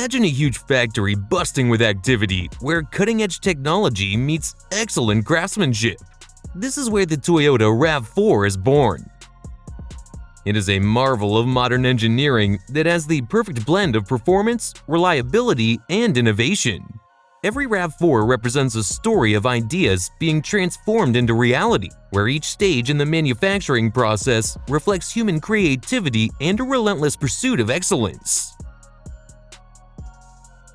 Imagine a huge factory busting with activity where cutting-edge technology meets excellent craftsmanship. This is where the Toyota RAV4 is born. It is a marvel of modern engineering that has the perfect blend of performance, reliability, and innovation. Every RAV4 represents a story of ideas being transformed into reality, where each stage in the manufacturing process reflects human creativity and a relentless pursuit of excellence.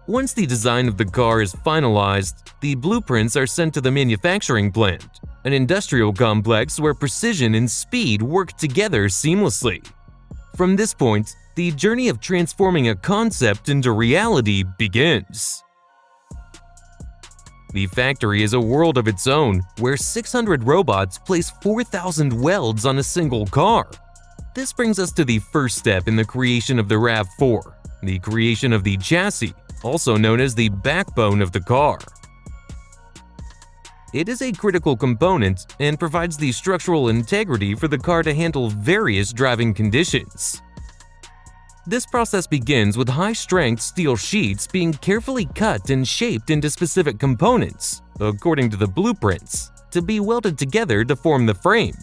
Once the design of the car is finalized, the blueprints are sent to the manufacturing plant, an industrial complex where precision and speed work together seamlessly. From this point, the journey of transforming a concept into reality begins. The factory is a world of its own, where 600 robots place 4,000 welds on a single car. This brings us to the first step in the creation of the RAV4, the creation of the chassis, also known as the backbone of the car. It is a critical component and provides the structural integrity for the car to handle various driving conditions. This process begins with high-strength steel sheets being carefully cut and shaped into specific components, according to the blueprints, to be welded together to form the frame.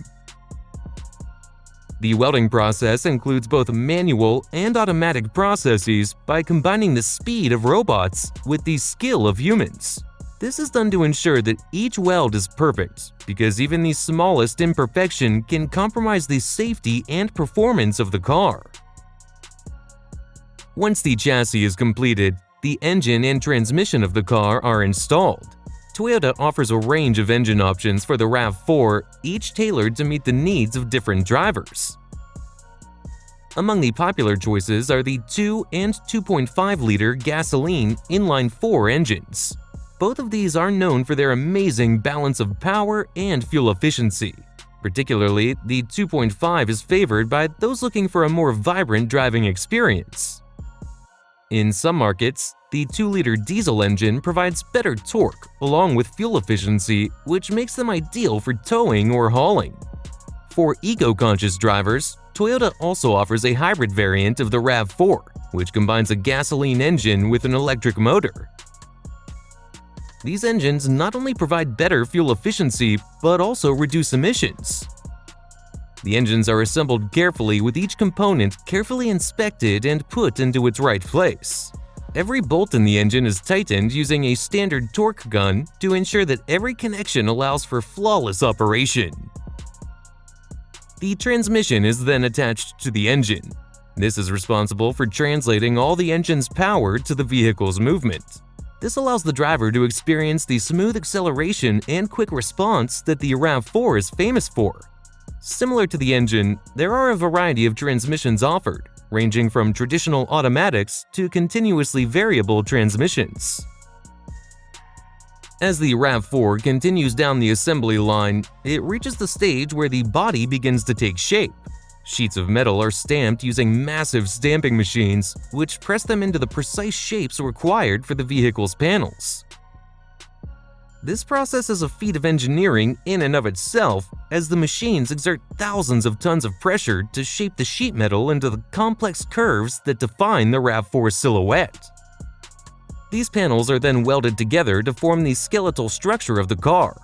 The welding process includes both manual and automatic processes by combining the speed of robots with the skill of humans. This is done to ensure that each weld is perfect, because even the smallest imperfection can compromise the safety and performance of the car. Once the chassis is completed, the engine and transmission of the car are installed. Toyota offers a range of engine options for the RAV4, each tailored to meet the needs of different drivers. Among the popular choices are the 2 and 2.5-liter gasoline inline-4 engines. Both of these are known for their amazing balance of power and fuel efficiency. Particularly, the 2.5 is favored by those looking for a more vibrant driving experience. In some markets, the 2-liter diesel engine provides better torque along with fuel efficiency, which makes them ideal for towing or hauling. For eco-conscious drivers, Toyota also offers a hybrid variant of the RAV4, which combines a gasoline engine with an electric motor. These engines not only provide better fuel efficiency, but also reduce emissions. The engines are assembled carefully with each component carefully inspected and put into its right place. Every bolt in the engine is tightened using a standard torque gun to ensure that every connection allows for flawless operation. The transmission is then attached to the engine. This is responsible for translating all the engine's power to the vehicle's movement. This allows the driver to experience the smooth acceleration and quick response that the RAV4 is famous for. Similar to the engine, there are a variety of transmissions offered, ranging from traditional automatics to continuously variable transmissions. As the RAV4 continues down the assembly line, it reaches the stage where the body begins to take shape. Sheets of metal are stamped using massive stamping machines, which press them into the precise shapes required for the vehicle's panels. This process is a feat of engineering in and of itself, as the machines exert thousands of tons of pressure to shape the sheet metal into the complex curves that define the RAV4 silhouette. These panels are then welded together to form the skeletal structure of the car.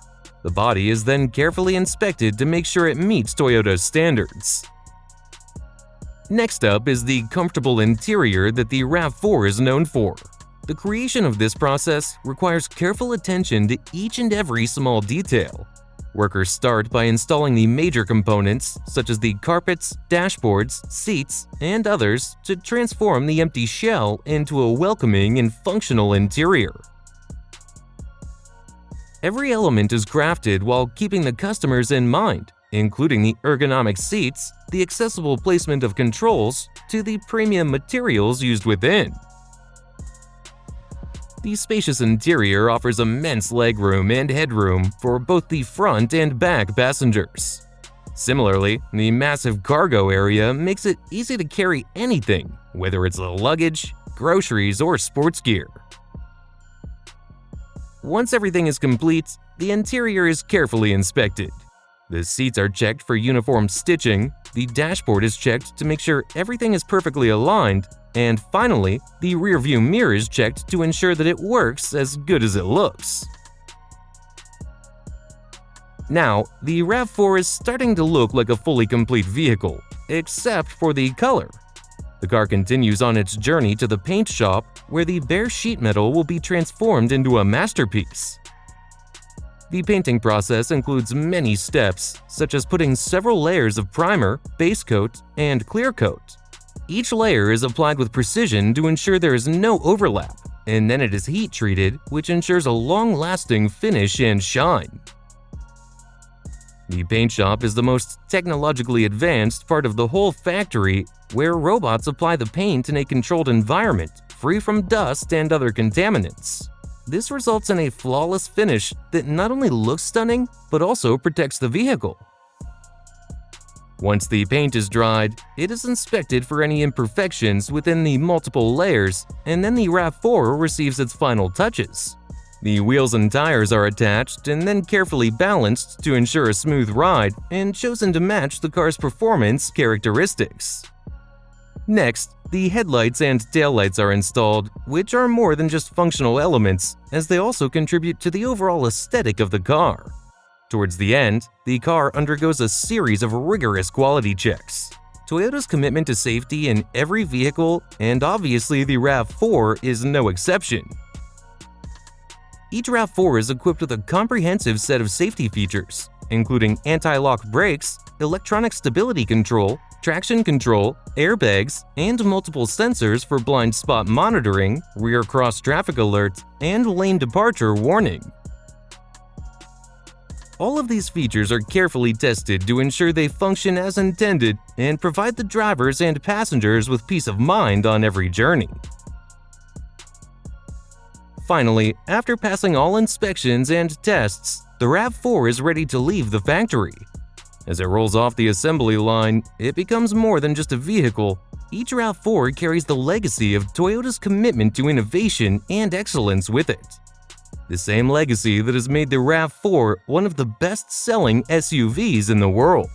The body is then carefully inspected to make sure it meets Toyota's standards. Next up is the comfortable interior that the RAV4 is known for. The creation of this process requires careful attention to each and every small detail. Workers start by installing the major components, such as the carpets, dashboards, seats, and others, to transform the empty shell into a welcoming and functional interior. Every element is crafted while keeping the customers in mind, including the ergonomic seats, the accessible placement of controls, to the premium materials used within. The spacious interior offers immense legroom and headroom for both the front and back passengers. Similarly, the massive cargo area makes it easy to carry anything, whether it's luggage, groceries, or sports gear. Once everything is complete, the interior is carefully inspected. The seats are checked for uniform stitching, the dashboard is checked to make sure everything is perfectly aligned, and finally, the rearview mirror is checked to ensure that it works as good as it looks. Now, the RAV4 is starting to look like a fully complete vehicle, except for the color. The car continues on its journey to the paint shop, where the bare sheet metal will be transformed into a masterpiece. The painting process includes many steps, such as putting several layers of primer, base coat, and clear coat. Each layer is applied with precision to ensure there is no overlap, and then it is heat treated, which ensures a long-lasting finish and shine. The paint shop is the most technologically advanced part of the whole factory, where robots apply the paint in a controlled environment, free from dust and other contaminants. This results in a flawless finish that not only looks stunning, but also protects the vehicle. Once the paint is dried, it is inspected for any imperfections within the multiple layers, and then the RAV4 receives its final touches. The wheels and tires are attached and then carefully balanced to ensure a smooth ride and chosen to match the car's performance characteristics. Next, the headlights and taillights are installed, which are more than just functional elements, as they also contribute to the overall aesthetic of the car. Towards the end, the car undergoes a series of rigorous quality checks. Toyota's commitment to safety in every vehicle, and obviously the RAV4 is no exception. Each RAV4 is equipped with a comprehensive set of safety features, including anti-lock brakes, electronic stability control, traction control, airbags, and multiple sensors for blind spot monitoring, rear cross traffic alert, and lane departure warning. All of these features are carefully tested to ensure they function as intended and provide the drivers and passengers with peace of mind on every journey. Finally, after passing all inspections and tests, the RAV4 is ready to leave the factory. As it rolls off the assembly line, it becomes more than just a vehicle. Each RAV4 carries the legacy of Toyota's commitment to innovation and excellence with it. The same legacy that has made the RAV4 one of the best-selling SUVs in the world.